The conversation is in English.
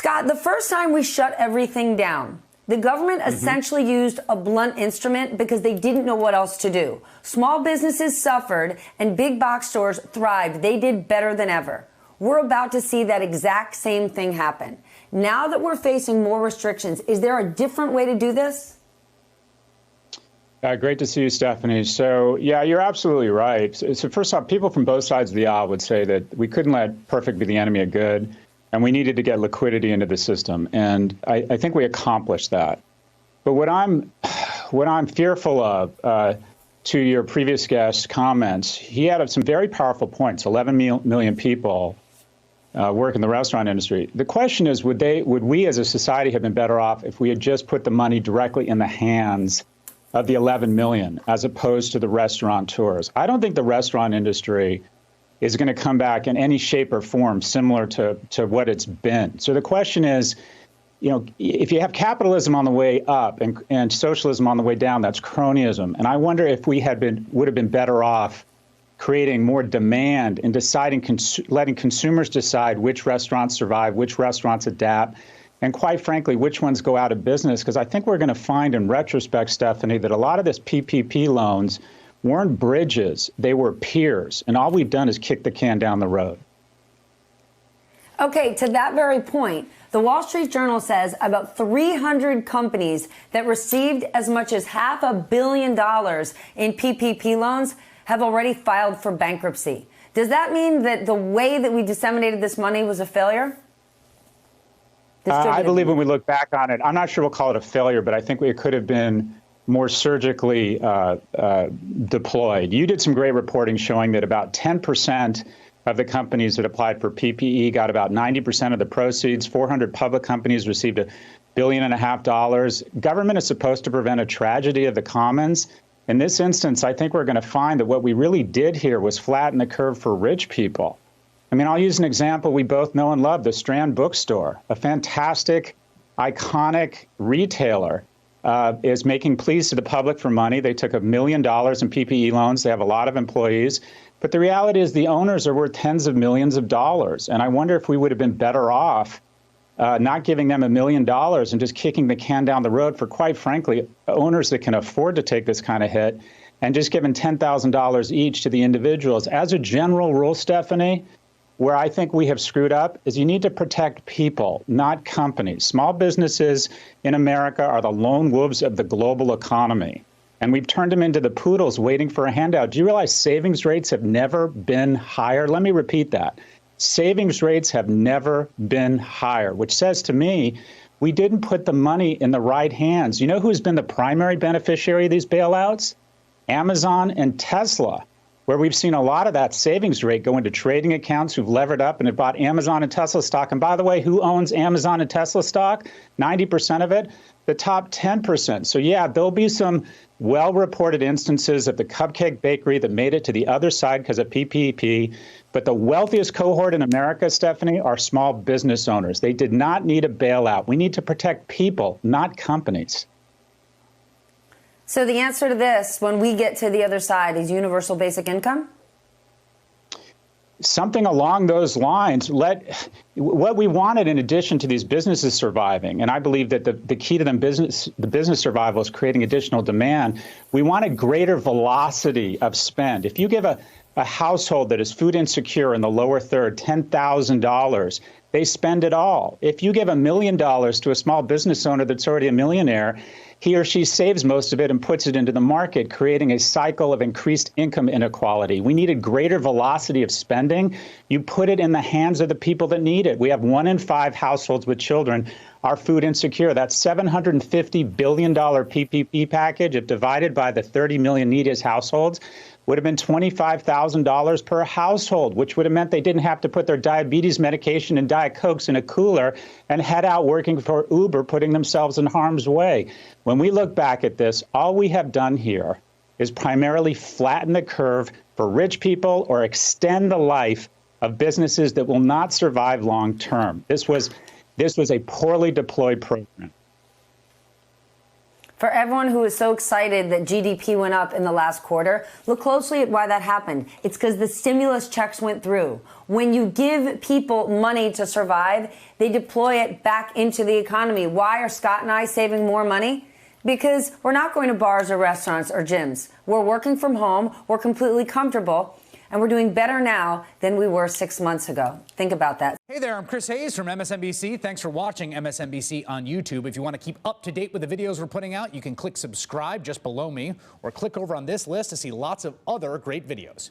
Scott, the first time we shut everything down, the government essentially used a blunt instrument because they didn't know what else to do. Small businesses suffered and big box stores thrived. They did better than ever. We're about to see that exact same thing happen. Now that we're facing more restrictions, is there a different way to do this? Great to see you, Stephanie. So, yeah, you're absolutely right. So first off, people from both sides of the aisle would say that we couldn't let perfect be the enemy of good, and we needed to get liquidity into the system. And I think we accomplished that. But what I'm fearful of, to your previous guest's comments, he had some very powerful points. 11 million people work in the restaurant industry. The question is, would we as a society have been better off if we had just put the money directly in the hands of the 11 million as opposed to the restaurateurs? I don't think the restaurant industry is going to come back in any shape or form similar to what it's been. So the question is, if you have capitalism on the way up and socialism on the way down, that's cronyism. And I wonder if we would have been better off creating more demand and letting consumers decide which restaurants survive, which restaurants adapt, and quite frankly, which ones go out of business. Because I think we're going to find in retrospect, Stephanie, that a lot of this PPP loans weren't bridges, they were piers. And all we've done is kick the can down the road. Okay, to that very point, the Wall Street Journal says about 300 companies that received as much as $500 million in PPP loans have already filed for bankruptcy. Does that mean that the way that we disseminated this money was a failure? I believe when we look back on it, I'm not sure we'll call it a failure, but I think it could have been more surgically deployed. You did some great reporting showing that about 10% of the companies that applied for PPE got about 90% of the proceeds. 400 public companies received $1.5 billion. Government is supposed to prevent a tragedy of the commons. In this instance, I think we're going to find that what we really did here was flatten the curve for rich people. I mean, I'll use an example we both know and love, the Strand Bookstore, a fantastic, iconic retailer, is making pleas to the public for money. They took $1 million in PPE loans. They have a lot of employees. But the reality is the owners are worth tens of millions of dollars. And I wonder if we would have been better off not giving them $1 million and just kicking the can down the road for, quite frankly, owners that can afford to take this kind of hit, and just giving $10,000 each to the individuals. As a general rule, Stephanie, where I think we have screwed up is you need to protect people, not companies. Small businesses in America are the lone wolves of the global economy. And we've turned them into the poodles waiting for a handout. Do you realize savings rates have never been higher? Let me repeat that. Savings rates have never been higher, which says to me, we didn't put the money in the right hands. You know who's been the primary beneficiary of these bailouts? Amazon and Tesla, where we've seen a lot of that savings rate go into trading accounts who've levered up and have bought Amazon and Tesla stock. And by the way, who owns Amazon and Tesla stock? 90% of it, the top 10%. So yeah, there'll be some well-reported instances of the cupcake bakery that made it to the other side because of PPP. But the wealthiest cohort in America, Stephanie, are small business owners. They did not need a bailout. We need to protect people, not companies. So the answer to this, when we get to the other side, is universal basic income? Something along those lines. What we wanted, in addition to these businesses surviving, and I believe that the key to the business survival is creating additional demand. We wanted greater velocity of spend. If you give a household that is food insecure in the lower third $10,000, they spend it all. If you give $1 million to a small business owner that's already a millionaire, he or she saves most of it and puts it into the market, creating a cycle of increased income inequality. We needed greater velocity of spending. You put it in the hands of the people that need it. We have 1 in 5 households with children are food insecure. That $750 billion PPP package, if divided by the 30 million neediest households, would have been $25,000 per household, which would have meant they didn't have to put their diabetes medication and Diet Cokes in a cooler and head out working for Uber, putting themselves in harm's way. When we look back at this, all we have done here is primarily flatten the curve for rich people or extend the life of businesses that will not survive long term. This was a poorly deployed program. For everyone who is so excited that GDP went up in the last quarter, look closely at why that happened. It's because the stimulus checks went through. When you give people money to survive, they deploy it back into the economy. Why are Scott and I saving more money? Because we're not going to bars or restaurants or gyms. We're working from home. We're completely comfortable. And we're doing better now than we were 6 months ago. Think about that. Hey there, I'm Chris Hayes from MSNBC. Thanks for watching MSNBC on YouTube. If you want to keep up to date with the videos we're putting out, you can click subscribe just below me or click over on this list to see lots of other great videos.